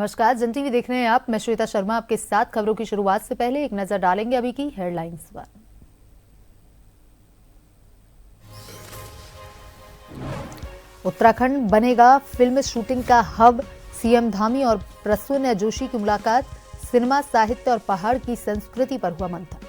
नमस्कार, जन टीवी देख रहे हैं आप। मैं श्वेता शर्मा आपके साथ। खबरों की शुरुआत से पहले एक नजर डालेंगे अभी की हेडलाइंस पर। उत्तराखंड बनेगा फिल्म शूटिंग का हब। सीएम धामी और प्रसून जोशी की मुलाकात। सिनेमा, साहित्य और पहाड़ की संस्कृति पर हुआ मंथन।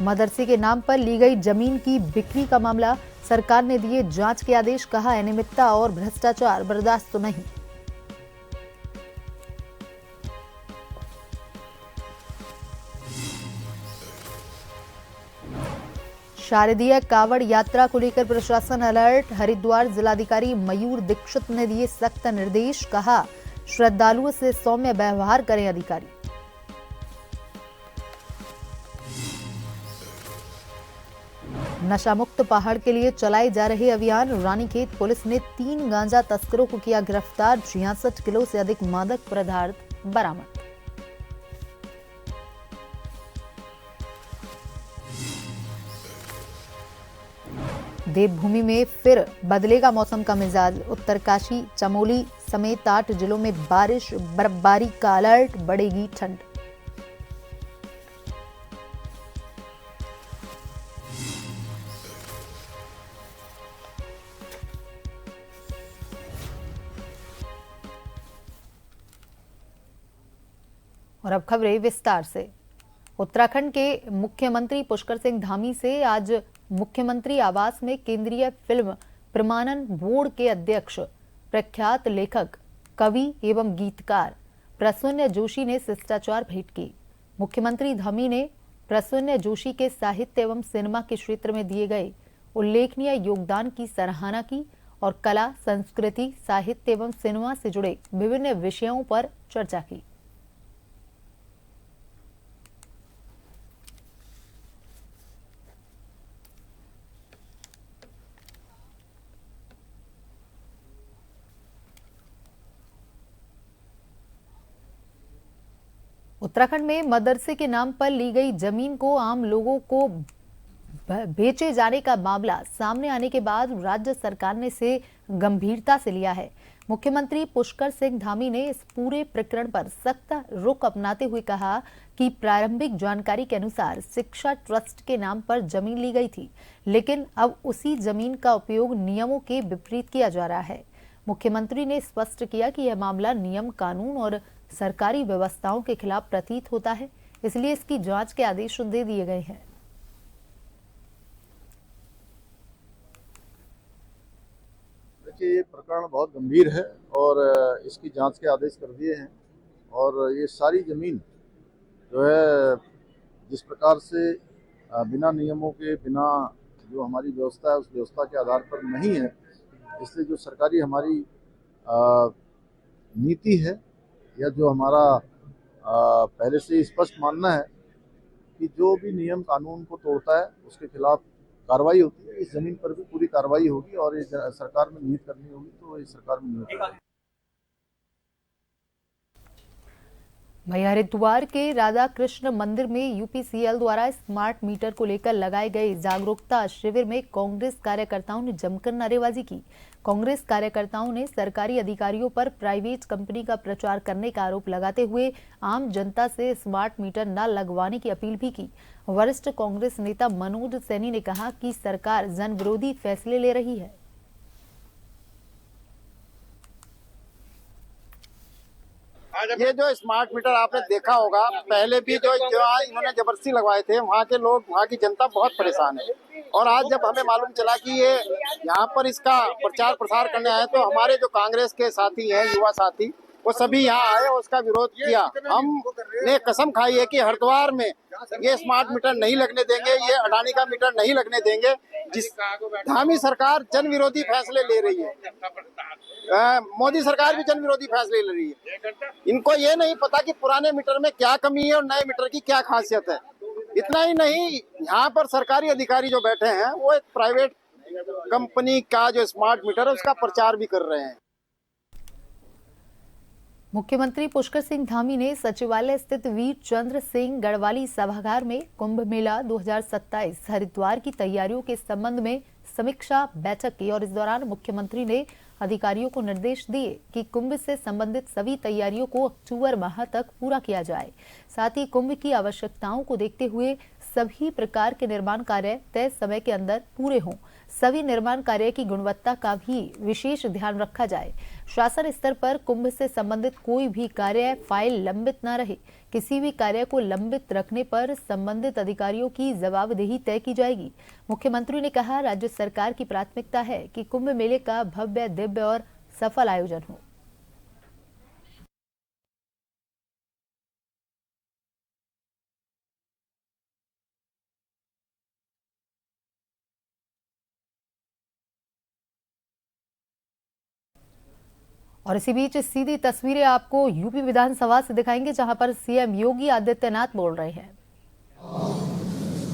मदरसे के नाम पर ली गई जमीन की बिक्री का मामला। सरकार ने दिए जांच के आदेश। कहा, अनियमितता और भ्रष्टाचार बर्दाश्त तो नहीं। शारदीय कावड़ यात्रा को लेकर प्रशासन अलर्ट। हरिद्वार जिलाधिकारी मयूर दीक्षित ने दिए सख्त निर्देश। कहा, श्रद्धालुओं से सौम्य व्यवहार करें अधिकारी। नशामुक्त पहाड़ के लिए चलाए जा रहे अभियान। रानीखेत पुलिस ने 3 गांजा तस्करों को किया गिरफ्तार। 66 किलो से अधिक मादक पदार्थ बरामद। देवभूमि में फिर बदलेगा मौसम का मिजाज। उत्तरकाशी, चमोली समेत 8 जिलों में बारिश, बर्फबारी का अलर्ट। बढ़ेगी ठंड। और अब खबरें विस्तार से। उत्तराखंड के मुख्यमंत्री पुष्कर सिंह धामी से आज मुख्यमंत्री आवास में केंद्रीय फिल्म प्रमाणन बोर्ड के अध्यक्ष, प्रख्यात लेखक, कवि एवं गीतकार प्रसून जोशी ने शिष्टाचार भेंट की। मुख्यमंत्री धामी ने प्रसून जोशी के साहित्य एवं सिनेमा के क्षेत्र में दिए गए उल्लेखनीय योगदान की सराहना की और कला, संस्कृति, साहित्य एवं सिनेमा से जुड़े विभिन्न विषयों पर चर्चा की। उत्तराखंड में मदरसे के नाम पर ली गई जमीन को आम लोगों को बेचे जाने का मामला सामने आने के बाद राज्य सरकार ने इसे गंभीरता से लिया है। मुख्यमंत्री पुष्कर सिंह धामी ने इस पूरे प्रकरण पर सख्त रुख अपनाते हुए कहा कि प्रारंभिक जानकारी के अनुसार शिक्षा ट्रस्ट के नाम पर जमीन ली गई थी, लेकिन अब उसी जमीन का उपयोग नियमों के विपरीत किया जा रहा है। मुख्यमंत्री ने स्पष्ट किया कि यह मामला नियम, कानून और सरकारी व्यवस्थाओं के खिलाफ प्रतीत होता है, इसलिए इसकी जांच के आदेश दे दिए गए हैं। देखिए, ये प्रकरण बहुत गंभीर है और इसकी जांच के आदेश कर दिए हैं। और ये सारी जमीन जो है, जिस प्रकार से बिना नियमों के, बिना जो हमारी व्यवस्था है उस व्यवस्था के आधार पर नहीं है, इसलिए जो सरकारी हमारी नीति है या जो हमारा पहले से स्पष्ट मानना है कि जो भी नियम कानून को तोड़ता है उसके खिलाफ कार्रवाई होती है। इस जमीन पर भी पूरी कार्रवाई होगी और ये सरकार में निहित करनी होगी तो ये सरकार में निहित करेगी। वहीं हरिद्वार के राधा कृष्ण मंदिर में यूपीसीएल द्वारा स्मार्ट मीटर को लेकर लगाए गए जागरूकता शिविर में कांग्रेस कार्यकर्ताओं ने जमकर नारेबाजी की। कांग्रेस कार्यकर्ताओं ने सरकारी अधिकारियों पर प्राइवेट कंपनी का प्रचार करने का आरोप लगाते हुए आम जनता से स्मार्ट मीटर न लगवाने की अपील भी की। वरिष्ठ कांग्रेस नेता मनोज सैनी ने कहा कि सरकार जन विरोधी फैसले ले रही है। ये जो स्मार्ट मीटर आपने देखा होगा, पहले भी जो इन्होंने जबरदस्ती लगवाए थे, वहाँ के लोग, वहाँ की जनता बहुत परेशान है। और आज जब हमें मालूम चला कि ये यहाँ पर इसका प्रचार प्रसार करने आए, तो हमारे जो कांग्रेस के साथी हैं, युवा साथी, वो सभी यहाँ आए और उसका विरोध किया। हमने कसम खाई है कि हरिद्वार में ये स्मार्ट मीटर नहीं लगने देंगे, ये अडानी का मीटर नहीं लगने देंगे। जिस धामी सरकार जन विरोधी फैसले ले रही है, मोदी सरकार भी जन विरोधी फैसले ले रही है। इनको ये नहीं पता कि पुराने मीटर में क्या कमी है और नए मीटर की क्या खासियत है। इतना ही नहीं, यहाँ पर सरकारी अधिकारी जो बैठे हैं वो एक प्राइवेट कंपनी का जो स्मार्ट मीटर है उसका प्रचार भी कर रहे हैं। मुख्यमंत्री पुष्कर सिंह धामी ने सचिवालय स्थित वीर चंद्र सिंह गढ़वाली सभागार में कुंभ मेला 2027 हरिद्वार की तैयारियों के संबंध में समीक्षा बैठक की और इस दौरान मुख्यमंत्री ने अधिकारियों को निर्देश दिए कि कुंभ से संबंधित सभी तैयारियों को अक्टूबर माह तक पूरा किया जाए। साथ ही कुंभ की आवश्यकताओं को देखते हुए सभी प्रकार के निर्माण कार्य तय समय के अंदर पूरे हों। सभी निर्माण कार्य की गुणवत्ता का भी विशेष ध्यान रखा जाए। शासन स्तर पर कुंभ से संबंधित कोई भी कार्य फाइल लंबित न रहे। किसी भी कार्य को लंबित रखने पर संबंधित अधिकारियों की जवाबदेही तय की जाएगी। मुख्यमंत्री ने कहा, राज्य सरकार की प्राथमिकता है कि कुंभ मेले का भव्य, दिव्य और सफल आयोजन हो। और इसी बीच सीधी तस्वीरें आपको यूपी विधानसभा से दिखाएंगे, जहां पर सीएम योगी आदित्यनाथ बोल रहे हैं।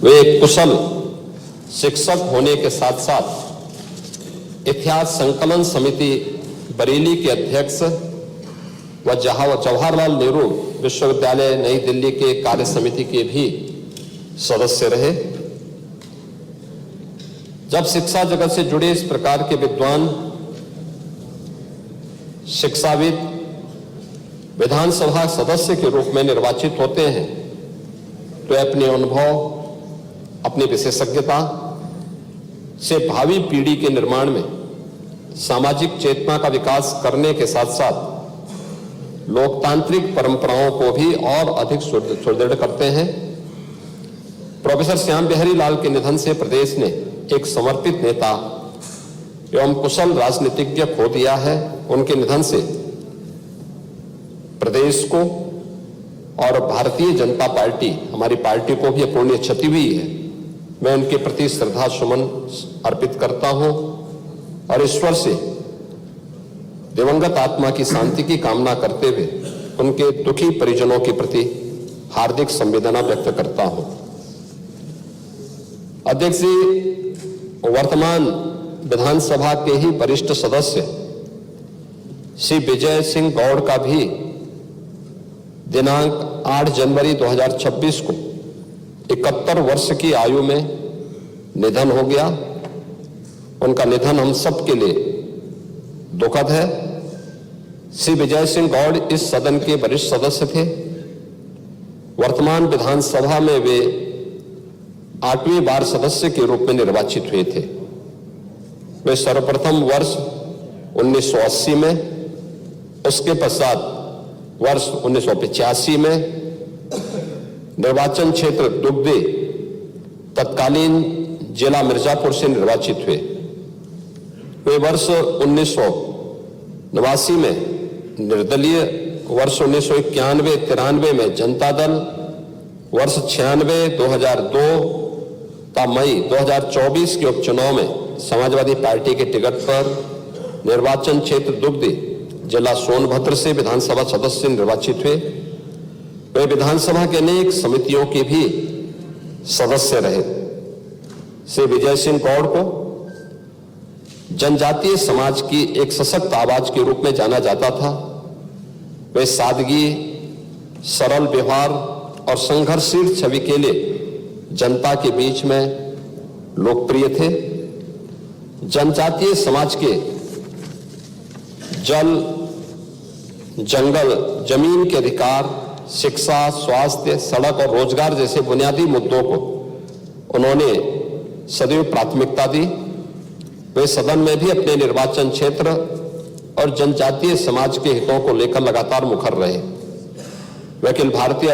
वे एक कुशल शिक्षक होने के साथ साथ इतिहास संकलन समिति बरेली के अध्यक्ष व जवाहरलाल नेहरू विश्वविद्यालय नई दिल्ली के कार्य समिति के भी सदस्य रहे। जब शिक्षा जगत से जुड़े इस प्रकार के विद्वान, शिक्षाविद विधानसभा सदस्य के रूप में निर्वाचित होते हैं तो अपने अनुभव, अपनी विशेषज्ञता से भावी पीढ़ी के निर्माण में सामाजिक चेतना का विकास करने के साथ साथ लोकतांत्रिक परंपराओं को भी और अधिक सुदृढ़ करते हैं। प्रोफेसर श्याम बिहारी लाल के निधन से प्रदेश ने एक समर्पित नेता एवं कुशल राजनीतिज्ञ खो दिया है। उनके निधन से प्रदेश को और भारतीय जनता पार्टी, हमारी पार्टी को भी अपूर्णीय क्षति हुई है। मैं उनके प्रति श्रद्धा सुमन अर्पित करता हूं और ईश्वर से दिवंगत आत्मा की शांति की कामना करते हुए उनके दुखी परिजनों के प्रति हार्दिक संवेदना व्यक्त करता हूं। अध्यक्ष जी, वर्तमान विधानसभा के ही वरिष्ठ सदस्य श्री विजय सिंह गौड़ का भी दिनांक 8 जनवरी 2026 को 71 वर्ष की आयु में निधन हो गया। उनका निधन हम सब के लिए दुखद है। श्री विजय सिंह गौड़ इस सदन के वरिष्ठ सदस्य थे। वर्तमान विधानसभा में वे 8वीं बार सदस्य के रूप में निर्वाचित हुए थे। वे सर्वप्रथम वर्ष 1980 में, उसके पश्चात वर्ष 1985 में निर्वाचन क्षेत्र दुग्धे तत्कालीन जिला मिर्जापुर से निर्वाचित हुए। वे वर्ष 1989 में निर्दलीय, वर्ष 1991-93 में जनता दल, वर्ष 96-2002 का मई 2024 के उपचुनाव में समाजवादी पार्टी के टिकट पर निर्वाचन क्षेत्र दुग्धे जिला सोनभद्र से विधानसभा सदस्य निर्वाचित हुए। वे विधानसभा के अनेक समितियों के भी सदस्य रहे। श्री विजय सिंह गौड़ को जनजातीय समाज की एक सशक्त आवाज के रूप में जाना जाता था। वे सादगी, सरल व्यवहार और संघर्षशील छवि के लिए जनता के बीच में लोकप्रिय थे। जनजातीय समाज के जल, जंगल, जमीन के अधिकार, शिक्षा, स्वास्थ्य, सड़क और रोजगार जैसे बुनियादी मुद्दों को उन्होंने सदैव प्राथमिकता दी। वे सदन में भी अपने निर्वाचन क्षेत्र और जनजातीय समाज के हितों को लेकर लगातार मुखर रहे। वे अखिल भारतीय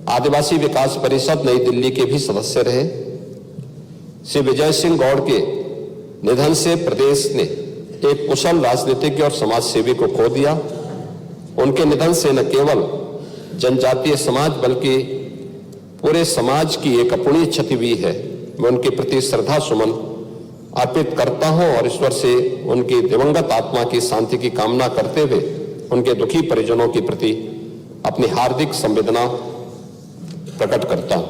आदिवासी विकास परिषद नई दिल्ली के भी सदस्य रहे। श्री विजय सिंह गौड़ के निधन से प्रदेश ने एक कुशल राजनीतिज्ञ और समाज सेवी को खो दिया। उनके निधन से न केवल जनजातीय समाज बल्कि पूरे समाज की एक अपूर्णीय क्षति हुई है। मैं उनके प्रति श्रद्धा सुमन अर्पित करता हूं और ईश्वर से उनकी दिवंगत आत्मा की शांति की कामना करते हुए उनके दुखी परिजनों के प्रति अपनी हार्दिक संवेदना प्रकट करता हूं।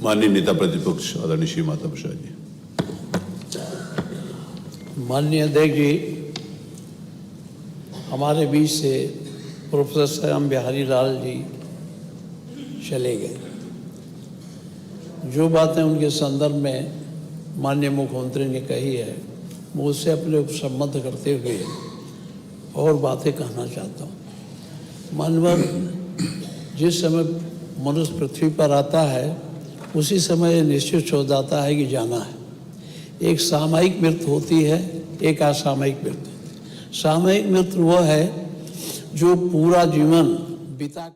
माननीय नेता प्रतिपक्ष आदरणीय श्री माता प्रसाद जी। माननीय अध्यक्ष जी, हमारे बीच से प्रोफेसर श्याम बिहारी लाल जी चले गए। जो बातें उनके संदर्भ में माननीय मुख्यमंत्री ने कही है, मैं उससे अपने संबंध करते हुए और बातें कहना चाहता हूँ। मानव जिस समय मनुष्य पृथ्वी पर आता है उसी समय निश्चित हो जाता है कि जाना है। एक सामयिक मृत्यु होती है, एक असामयिक मृत्यु। सामयिक मृत्यु वह है जो पूरा जीवन बिता।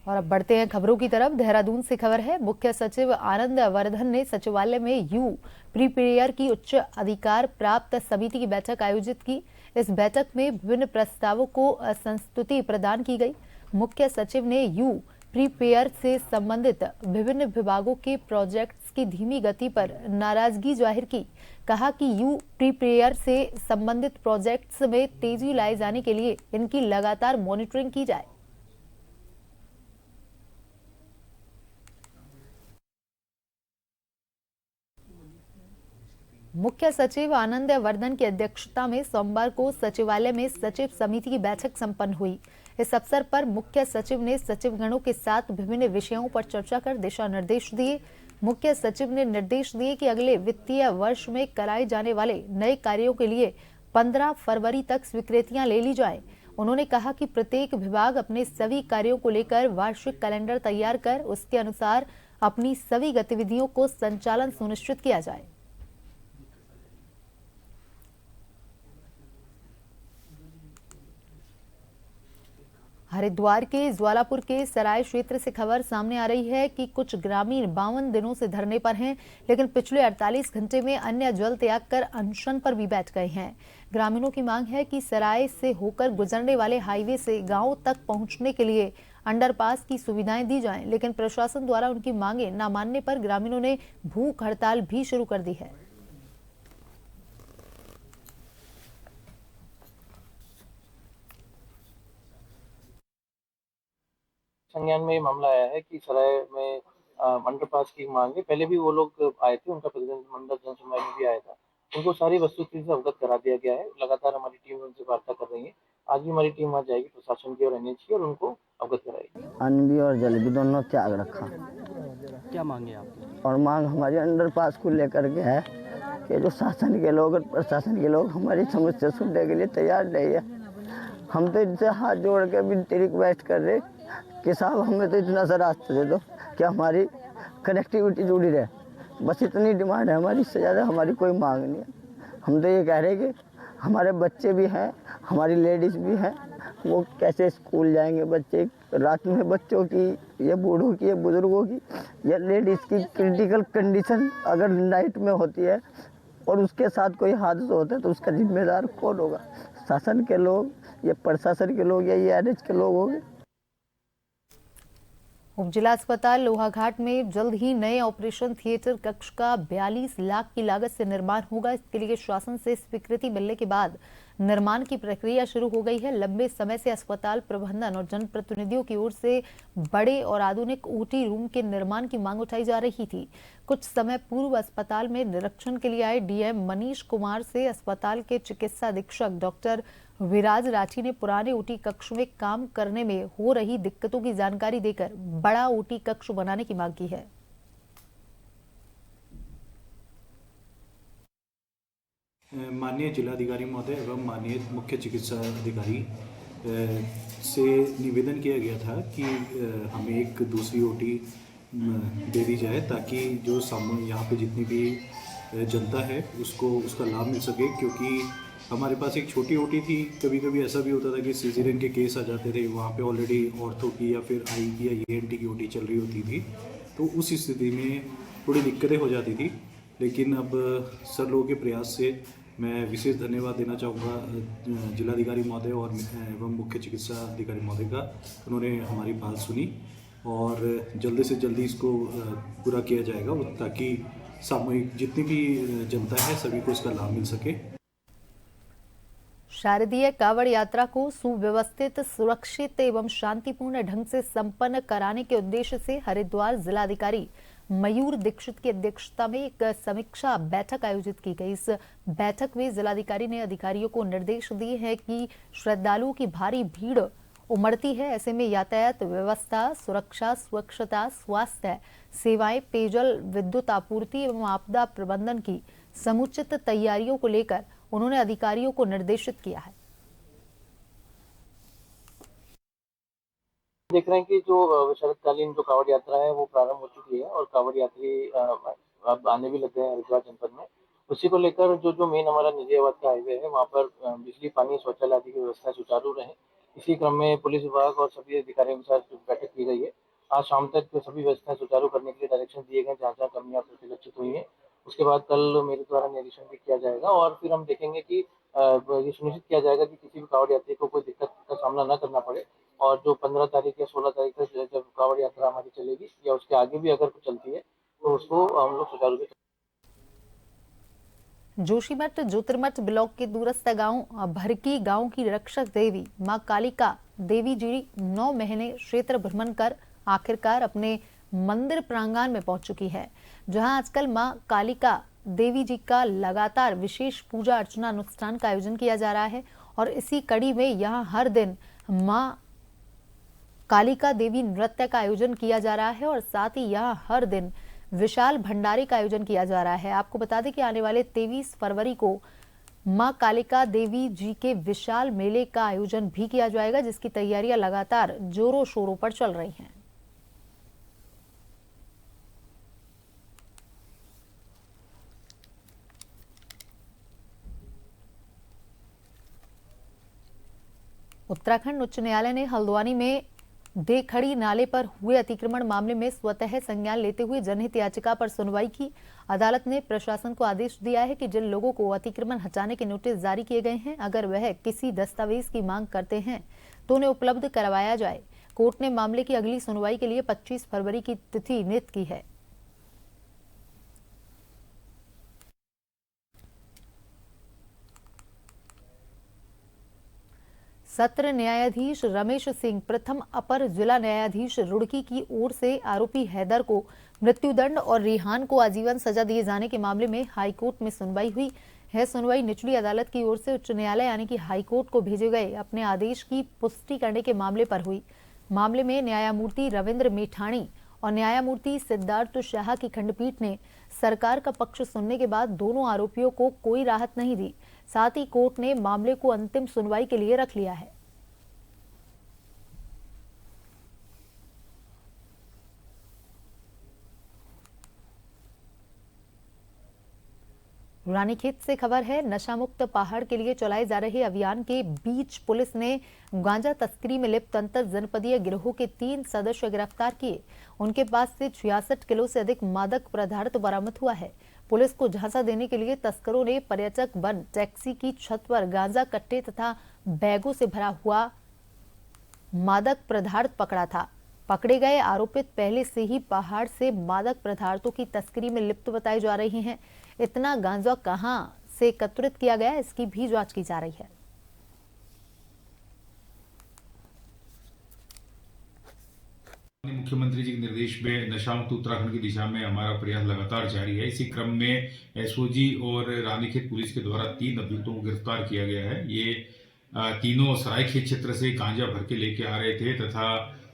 और अब बढ़ते हैं खबरों की तरफ। देहरादून से खबर है, मुख्य सचिव आनंद वर्धन ने सचिवालय में यू प्रीपेयर की उच्च अधिकार प्राप्त समिति की बैठक आयोजित की। इस बैठक में विभिन्न प्रस्तावों को संस्तुति प्रदान की गई। मुख्य सचिव ने यू प्रीपेयर से संबंधित विभिन्न विभागों के प्रोजेक्ट्स की धीमी गति पर नाराजगी जाहिर की। कहा कि यू प्रीपेयर से संबंधित प्रोजेक्ट्स में तेजी लाए जाने के लिए इनकी लगातार मॉनिटरिंग की जाए। मुख्य सचिव आनंद वर्धन की अध्यक्षता में सोमवार को सचिवालय में सचिव समिति की बैठक संपन्न हुई। इस अवसर पर मुख्य सचिव ने सचिवगणों के साथ विभिन्न विषयों पर चर्चा कर दिशा निर्देश दिए। मुख्य सचिव ने निर्देश दिए कि अगले वित्तीय वर्ष में कराए जाने वाले नए कार्यों के लिए 15 फरवरी तक स्वीकृतियां ले ली जाएं। उन्होंने कहा कि प्रत्येक विभाग अपने सभी कार्यों को लेकर वार्षिक कैलेंडर तैयार कर उसके अनुसार अपनी सभी गतिविधियों को संचालन सुनिश्चित किया जाए। हरिद्वार के ज्वालापुर के सराय क्षेत्र से खबर सामने आ रही है कि कुछ ग्रामीण 52 दिनों से धरने पर हैं, लेकिन पिछले 48 घंटे में अन्य जल त्याग कर अनशन पर भी बैठ गए हैं। ग्रामीणों की मांग है कि सराय से होकर गुजरने वाले हाईवे से गांव तक पहुंचने के लिए अंडरपास की सुविधाएं दी जाएं, लेकिन प्रशासन द्वारा उनकी मांगे न मानने पर ग्रामीणों ने भूख हड़ताल भी शुरू कर दी है। संज्ञान में ये मामला आया है कि सराय में अंडरपास की मांग है। पहले भी वो लोग आए थे, उनका प्रतिनिधिमंडल जनसुनवाई में भी आया था। उनको सारी वस्तुस्थिति से अवगत करा दिया गया है। लगातार हमारी टीम उनसे वार्ता कर रही है। आज भी हमारी टीम वहाँ जाएगी प्रशासन की और एनएच की, और उनको अवगत कराएगी। अन्न भी और जल भी दोनों त्याग रखा। क्या मांगे आपकी? और मांग हमारी अंडरपास को लेकर के है कि जो शासन के लोग और प्रशासन के लोग हमारी समस्या सुनने के लिए तैयार नहीं है। हम तो इनसे हाथ जोड़ के विनती रिक्वेस्ट कर रहे कि साहब हमें तो इतना सा रास्ता दे दो कि हमारी कनेक्टिविटी जुड़ी रहे। बस इतनी डिमांड है हमारी, इससे ज़्यादा हमारी कोई मांग नहीं है। हम तो ये कह रहे हैं कि हमारे बच्चे भी हैं, हमारी लेडीज़ भी हैं, वो कैसे स्कूल जाएंगे बच्चे। रात में बच्चों की, ये बूढ़ों की, ये बुज़ुर्गों की, या लेडीज़ की क्रिटिकल कंडीशन अगर नाइट में होती है और उसके साथ कोई हादसा होता है तो उसका जिम्मेदार कौन होगा? शासन के लोग या प्रशासन के लोग या ये एनएच के लोग होंगे। उपजिला अस्पताल लोहाघाट में जल्द ही नए ऑपरेशन थिएटर कक्ष का 42 लाख की लागत से निर्माण होगा। इसके लिए शासन से स्वीकृति मिलने के बाद निर्माण की प्रक्रिया शुरू हो गई है। लंबे समय से अस्पताल प्रबंधन और जनप्रतिनिधियों की ओर से बड़े और आधुनिक ओटी रूम के निर्माण की मांग उठाई जा रही थी। कुछ समय पूर्व अस्पताल में निरीक्षण के लिए आए डीएम मनीष कुमार से अस्पताल के चिकित्सा अधीक्षक डॉक्टर विराज राठी ने पुराने ओटी कक्ष में काम करने में हो रही दिक्कतों की जानकारी देकर बड़ा ओटी कक्ष बनाने की मांग की है। माननीय जिलाधिकारी महोदय एवं माननीय मुख्य चिकित्सा अधिकारी से निवेदन किया गया था कि हमें एक दूसरी ओटी दे दी जाए ताकि जो यहाँ पे जितनी भी जनता है उसका लाभ मिल सके। क्योंकि हमारे पास एक छोटी ओटी थी, कभी कभी ऐसा भी होता था कि सीजरियन के केस आ जाते थे, वहाँ पे ऑलरेडी ऑर्थो की या फिर आई की या ईएनटी की ओटी चल रही होती थी, तो उस स्थिति में थोड़ी दिक्कतें हो जाती थी। लेकिन अब सर लोगों के प्रयास से मैं विशेष धन्यवाद देना चाहूँगा जिलाधिकारी महोदय और एवं मुख्य चिकित्सा अधिकारी महोदय का। उन्होंने हमारी बात सुनी और जल्दी से जल्दी इसको पूरा किया जाएगा ताकि सामूहिक जितनी भी जनता है सभी को इसका लाभ मिल सके। शारदीय कावड़ यात्रा को सुव्यवस्थित, सुरक्षित एवं शांतिपूर्ण ढंग से संपन्न कराने के उद्देश्य से हरिद्वार जिलाधिकारी मयूर दीक्षित की अध्यक्षता में एक समीक्षा बैठक आयोजित की गई। इस बैठक में जिलाधिकारी ने अधिकारियों को निर्देश दिए हैं कि श्रद्धालुओं की भारी भीड़ उमड़ती है। ऐसे में यातायात व्यवस्था, सुरक्षा, स्वच्छता, स्वास्थ्य सेवाएं, पेयजल, विद्युत आपूर्ति एवं आपदा प्रबंधन की समुचित तैयारियों को लेकर उन्होंने अधिकारियों को निर्देशित किया है। देख रहे हैं कि जो शरतकालीन जो कांवड़ यात्रा है वो प्रारंभ हो चुकी है और कांवड़ यात्री अब आने भी लग गए हैं हरिद्वार जनपद में। उसी को लेकर जो मेन हमारा निजामाबाद का हाईवे है वहाँ पर बिजली, पानी, शौचालय आदि की व्यवस्था सुचारू रहे। इसी क्रम में पुलिस विभाग और सभी अधिकारियों के साथ बैठक की गई है। आज शाम तक सभी व्यवस्थाएं सुचारू करने के लिए डायरेक्शन दिए गए, जहाँ जहाँ कमियां प्रतिलक्षित हुई हैं। उसके बाद कल मेरे द्वारा निरीक्षण भी किया जाएगा और फिर हम देखेंगे कि ये सुनिश्चित किया जाएगा कि किसी भी कांवड़ यात्री को कोई दिक्कत का सामना न करना पड़े। और जो 15 तारीख या 16 तारीख तक जब कांवड़ यात्रा हमारी चलेगी या उसके आगे भी अगर कुछ चलती है तो उसको हम लोग सुचारू रूप से। जोशीमठ ज्योतिर्मठ ब्लॉक के दूरस्थ गांव भरकी गांव की रक्षक देवी मां कालिका देवी जी 9 महीने क्षेत्र भ्रमण कर आखिरकार अपने मंदिर प्रांगण में पहुंच चुकी है, जहां आजकल मां कालिका देवी जी का लगातार विशेष पूजा अर्चना अनुष्ठान का आयोजन किया जा रहा है। और इसी कड़ी में यहां हर दिन मां कालिका देवी नृत्य का आयोजन किया जा रहा है और साथ ही यहां हर दिन विशाल भंडारे का आयोजन किया जा रहा है। आपको बता दें कि आने वाले 23 फरवरी को मां कालिका देवी जी के विशाल मेले का आयोजन भी किया जाएगा, जिसकी तैयारियां लगातार जोरों शोरों पर चल रही हैं। उत्तराखंड उच्च न्यायालय ने हल्द्वानी में देखड़ी नाले पर हुए अतिक्रमण मामले में स्वतः संज्ञान लेते हुए जनहित याचिका पर सुनवाई की। अदालत ने प्रशासन को आदेश दिया है कि जिन लोगों को अतिक्रमण हटाने के नोटिस जारी किए गए हैं, अगर वह किसी दस्तावेज की मांग करते हैं तो उन्हें उपलब्ध करवाया जाए। कोर्ट ने मामले की अगली सुनवाई के लिए 25 फरवरी की तिथि नियत की है। सत्र न्यायाधीश रमेश सिंह प्रथम अपर जिला न्यायाधीश रुड़की की ओर से आरोपी हैदर को मृत्युदंड और रिहान को आजीवन सजा दिए जाने के मामले में हाईकोर्ट में सुनवाई हुई है। सुनवाई निचली अदालत की ओर से उच्च न्यायालय यानी कि हाईकोर्ट को भेजे गए अपने आदेश की पुष्टि करने के मामले पर हुई। मामले में न्यायमूर्ति रविंद्र मेठाणी और न्यायमूर्ति सिद्धार्थ शाह की खंडपीठ ने सरकार का पक्ष सुनने के बाद दोनों आरोपियों को कोई राहत नहीं दी। साथ ही कोर्ट ने मामले को अंतिम सुनवाई के लिए रख लिया है। रानीखेत से खबर है, नशा मुक्त पहाड़ के लिए चलाए जा रहे अभियान के बीच पुलिस ने गांजा तस्करी में लिप्त अंतर जनपदीय गिरोह के 3 सदस्य गिरफ्तार किए। उनके पास से 66 किलो से अधिक मादक पदार्थ बरामद हुआ है। पुलिस को झांसा देने के लिए तस्करों ने पर्यटक वन टैक्सी की छत पर गांजा कट्टे तथा बैगों से भरा हुआ मादक पदार्थ पकड़ा था। पकड़े गए आरोपित पहले से ही पहाड़ से मादक पदार्थों की तस्करी में लिप्त बताए जा रहे हैं। इतना गांजा कहां से एकत्रित किया गया, इसकी भी जांच की जा रही है। मुख्यमंत्री जी के निर्देश में नशा मुक्त उत्तराखंड की दिशा में हमारा प्रयास लगातार जारी है। इसी क्रम में एसओजी और रानीखेत पुलिस के द्वारा 3 अभियुक्तों को गिरफ्तार किया गया है। ये तीनों सरायखेत क्षेत्र से गांजा भर के लेके आ रहे थे तथा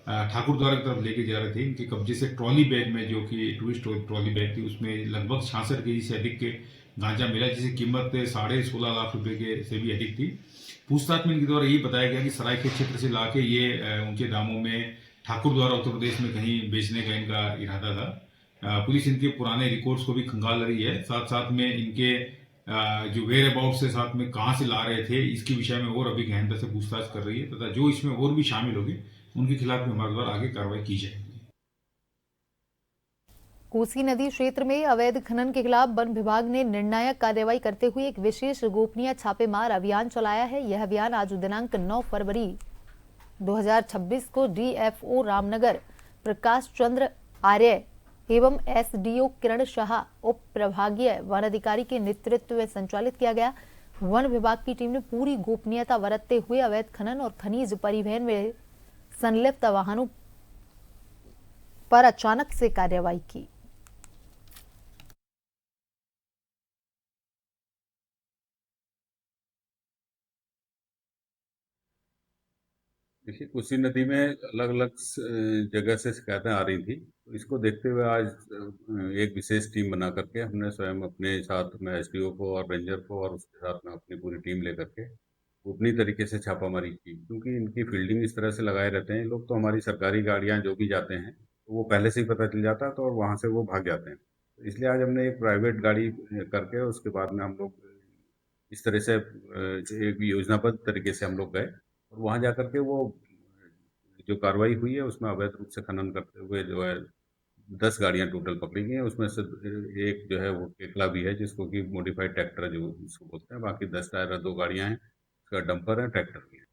ठाकुरद्वारा की तरफ लेके जा रहे थे। इनके कब्जे से ट्रॉली बैग में, जो कि टूरिस्ट ट्रॉली बैग थी, उसमें लगभग 66 केजी से अधिक के गांजा मिला, जिसकी कीमत 16.5 लाख रुपए के से भी अधिक थी। पूछताछ में इनके द्वारा यही बताया गया कि सरायखेत क्षेत्र से लाके ये ऊंचे दामों में ठाकुरद्वारा उत्तर प्रदेश में कहीं बेचने का इनका इरादा था। पुलिस इनके पुराने रिकॉर्ड्स को भी खंगाल रही है। साथ साथ में इनके जो वेयर अबाउट से साथ में कहां से ला रहे थे, इसके विषय में और अभी गहनता से पूछताछ कर रही है तथा जो इसमें और भी शामिल होगी उनके खिलाफ भी हमारे द्वारा आगे कार्रवाई की जाएगी। कोसी नदी क्षेत्र में अवैध खनन के खिलाफ वन विभाग ने निर्णायक कार्रवाई करते हुए एक विशेष गोपनीय छापेमार अभियान चलाया है। यह अभियान आज दिनांक 9 फरवरी 2026 को डीएफओ रामनगर प्रकाश चंद्र आर्य एवं एसडीओ किरण शाह उप प्रभागीय वन अधिकारी के नेतृत्व में संचालित किया गया। वन विभाग की टीम ने पूरी गोपनीयता बरतते हुए अवैध खनन और खनिज परिवहन में संलिप्त वाहनों पर अचानक से कार्रवाई की। देखिए, कोसी नदी में अलग अलग जगह से शिकायतें आ रही थी। तो इसको देखते हुए आज एक विशेष टीम बना करके हमने स्वयं अपने साथ में एसडीओ को और रेंजर को और उसके साथ में अपनी पूरी टीम लेकर के अपनी तरीके से छापामारी की, क्योंकि इनकी फील्डिंग इस तरह से लगाए रहते हैं लोग। तो हमारी सरकारी गाड़ियां जो भी जाते हैं तो वो पहले से ही पता चल जाता है, तो और वहां से वो भाग जाते हैं। तो इसलिए आज हमने एक प्राइवेट गाड़ी करके उसके बाद में हम लोग इस तरह से एक योजनाबद्ध तरीके से हम लोग गए और वहां जाकर के वो जो कार्रवाई हुई है उसमें अवैध रूप से खनन करते हुए जो है 10 गाड़ियां टोटल पकड़ी गई हैं। उसमें से एक जो है वो टेकला भी है, जिसको कि मॉडिफाइड ट्रैक्टर जो उसको बोलते हैं। बाकी 10 टायर 2 गाड़ियां हैं, उसका डंपर है, ट्रैक्टर भी है।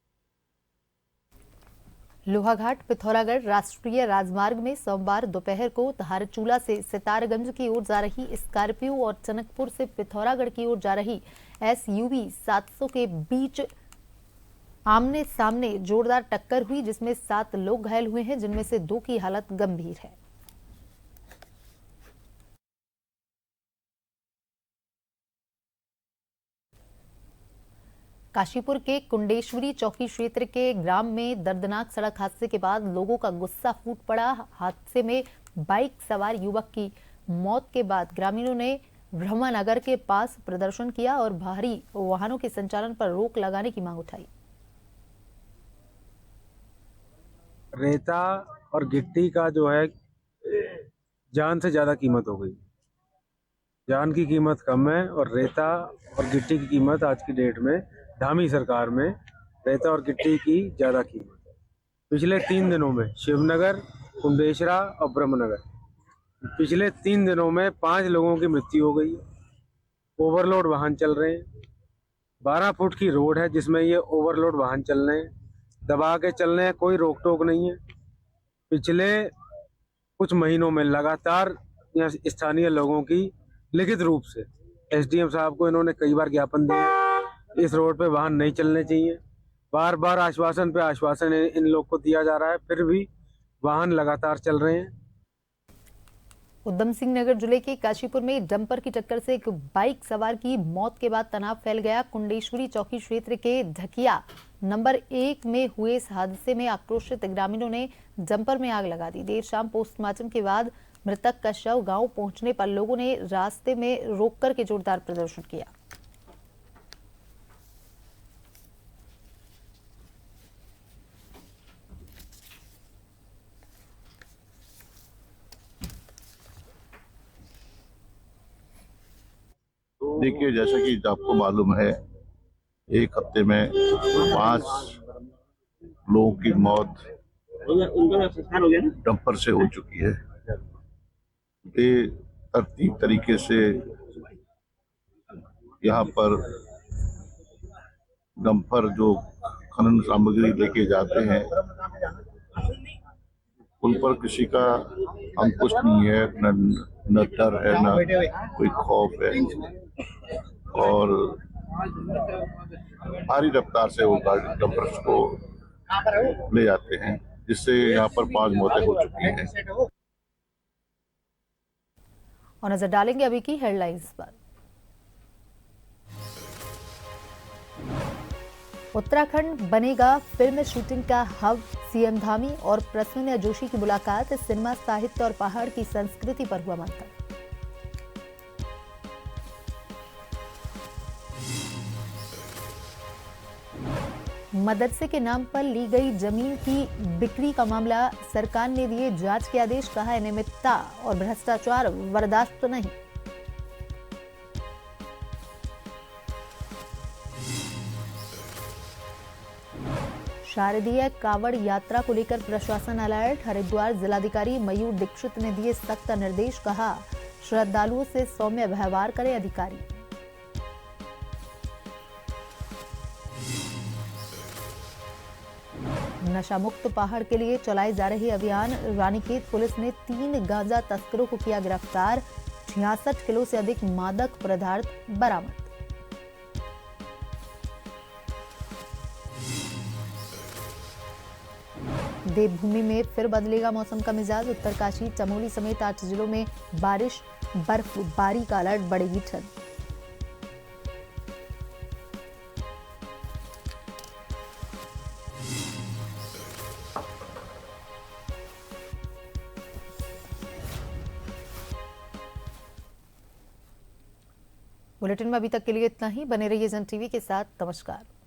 लोहाघाट पिथौरागढ़ राष्ट्रीय राजमार्ग में सोमवार दोपहर को धारचूला से सितारगंज की ओर जा रही स्कॉर्पियो और चनकपुर से पिथौरागढ़ की ओर जा रही SUV 700 के बीच आमने सामने जोरदार टक्कर हुई, जिसमें 7 लोग घायल हुए हैं, जिनमें से 2 की हालत गंभीर है। काशीपुर के कुंडेश्वरी चौकी क्षेत्र के ग्राम में दर्दनाक सड़क हादसे के बाद लोगों का गुस्सा फूट पड़ा। हादसे में बाइक सवार युवक की मौत के बाद ग्रामीणों ने ब्रह्मनगर के पास प्रदर्शन किया और भारी वाहनों के संचालन पर रोक लगाने की मांग उठाई। रेता और गिट्टी का जो है जान से ज्यादा कीमत हो गई। जान की कीमत कम है और रेता और गिट्टी की कीमत आज की डेट में धामी सरकार में रेता और गिट्टी की ज्यादा कीमत है। पिछले 3 दिनों में शिवनगर, कुंडेशरा और ब्रह्मनगर, पिछले 3 दिनों में 5 लोगों की मृत्यु हो गई है। ओवरलोड वाहन चल रहे हैं। 12 फुट की रोड है जिसमें ये ओवरलोड वाहन चल रहे हैं, दबा के चल रहे हैं, कोई रोक टोक नहीं है। पिछले कुछ महीनों में लगातार स्थानीय लोगों की लिखित रूप से SDM साहब को इन्होंने कई बार ज्ञापन दिए, इस रोड पे वाहन नहीं चलने चाहिए। बार बार आश्वासन पे आश्वासन इन लोग को दिया जा रहा है, फिर भी वाहन लगातार चल रहे हैं। उधम सिंह नगर जिले के काशीपुर में डंपर की टक्कर से एक बाइक सवार की मौत के बाद तनाव फैल गया। कुंडेश्वरी चौकी क्षेत्र के ढकिया नंबर 1 में हुए इस हादसे में आक्रोशित ग्रामीणों ने डंपर में आग लगा दी। देर शाम पोस्टमार्टम के बाद मृतक का शव गांव पहुंचने पर लोगों ने रास्ते में रोककर के जोरदार प्रदर्शन किया। देखिए, जैसा कि आपको मालूम है, एक हफ्ते में 5 लोगों की मौत डंपर से हो चुकी है। तरतीब तरीके से यहाँ पर डंपर जो खनन सामग्री लेके जाते हैं उन पर किसी का अंकुश नहीं है, न डर है, न कोई खौफ है। और भारी रफ्तार से वो डंपर्स को ले जाते हैं, जिससे यहाँ पर 5 मौतें हो चुकी हैं। और नजर डालेंगे अभी की हेडलाइंस पर। उत्तराखंड बनेगा फिल्म शूटिंग का हब, CM धामी और प्रसून जोशी की मुलाकात। सिनेमा, साहित्य और पहाड़ की संस्कृति पर हुआ मंथन। मदरसे के नाम पर ली गई जमीन की बिक्री का मामला, सरकार ने दिए जांच के आदेश। कहा अनियमितता और भ्रष्टाचार बर्दाश्त नहीं। शारदीय कांवड़ यात्रा को लेकर प्रशासन अलर्ट। हरिद्वार जिलाधिकारी मयूर दीक्षित ने दिए सख्त निर्देश। कहा श्रद्धालुओं से सौम्य व्यवहार करें अधिकारी। नशा मुक्त पहाड़ के लिए चलाए जा रहे अभियान, रानीखेत पुलिस ने 3 गांजा तस्करों को किया गिरफ्तार। 66 किलो से अधिक मादक पदार्थ बरामद। देवभूमि में फिर बदलेगा मौसम का मिजाज। उत्तरकाशी, चमोली समेत 8 जिलों में बारिश, बर्फबारी का अलर्ट, बढ़ेगी ठंड। बुलेटिन में अभी तक के लिए इतना ही। बने रहिए जन टीवी के साथ। नमस्कार।